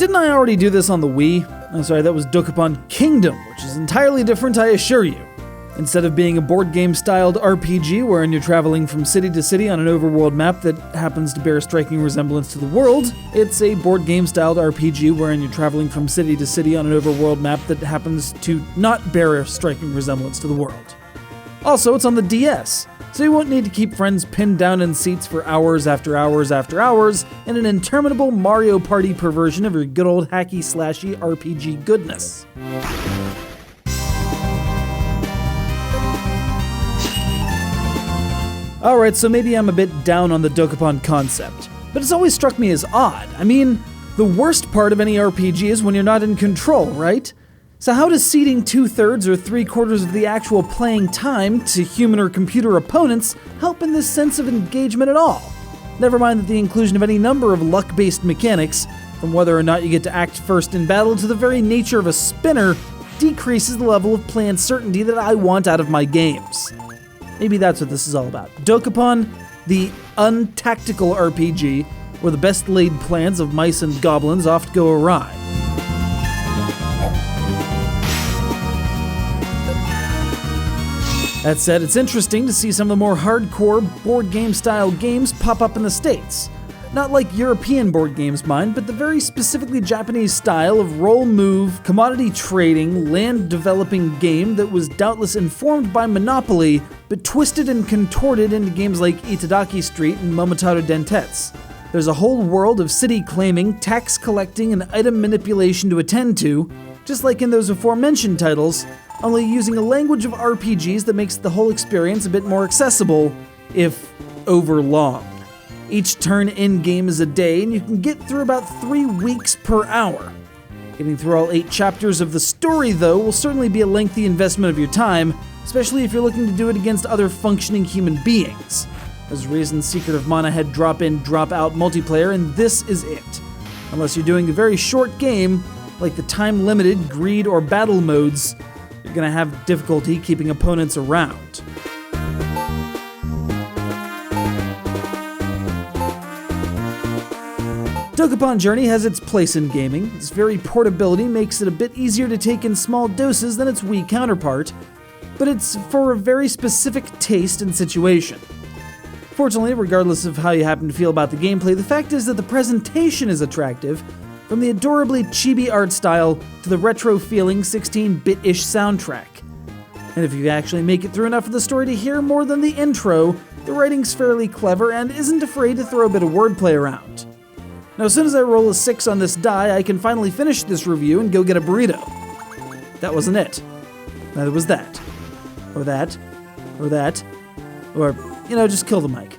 Didn't I already do this on the Wii? I'm sorry, that was Dokapon Kingdom, which is entirely different, I assure you. Instead of being a board game-styled RPG wherein you're traveling from city to city on an overworld map that happens to bear a striking resemblance to the world, it's a board game-styled RPG wherein you're traveling from city to city on an overworld map that happens to not bear a striking resemblance to the world. Also, it's on the DS, so you won't need to keep friends pinned down in seats for hours after hours after hours in an interminable Mario Party perversion of your good old hacky-slashy RPG goodness. Alright, so maybe I'm a bit down on the Dokapon concept, but it's always struck me as odd. I mean, the worst part of any RPG is when you're not in control, right? So how does ceding 2/3 or 3/4 of the actual playing time to human or computer opponents help in this sense of engagement at all? Never mind that the inclusion of any number of luck-based mechanics, from whether or not you get to act first in battle to the very nature of a spinner, decreases the level of play uncertainty that I want out of my games. Maybe that's what this is all about. Dokapon, the untactical RPG, where the best laid plans of mice and goblins oft go awry. That said, it's interesting to see some of the more hardcore board game style games pop up in the States. Not like European board games, mind, but the very specifically Japanese style of roll-move, commodity trading, land-developing game that was doubtless informed by Monopoly, but twisted and contorted into games like Itadaki Street and Momotaro Dentetsu. There's a whole world of city claiming, tax collecting, and item manipulation to attend to, just like in those aforementioned titles, only using a language of RPGs that makes the whole experience a bit more accessible, if overlong. Each turn in-game is a day, and you can get through about 3 weeks per hour. Getting through all 8 chapters of the story, though, will certainly be a lengthy investment of your time, especially if you're looking to do it against other functioning human beings. There's a reason Secret of Mana had drop-in, drop-out multiplayer, and this is it. Unless you're doing a very short game, like the time-limited greed or battle modes, you're gonna have difficulty keeping opponents around. Dokapon Journey has its place in gaming. Its very portability makes it a bit easier to take in small doses than its Wii counterpart, but it's for a very specific taste and situation. Fortunately, regardless of how you happen to feel about the gameplay, the fact is that the presentation is attractive, from the adorably chibi art style to the retro-feeling 16-bit-ish soundtrack. And if you actually make it through enough of the story to hear more than the intro, the writing's fairly clever and isn't afraid to throw a bit of wordplay around. Now, as soon as I roll a 6 on this die, I can finally finish this review and go get a burrito. That wasn't it. Neither was that. Or that. Or that. Or, just kill the mic.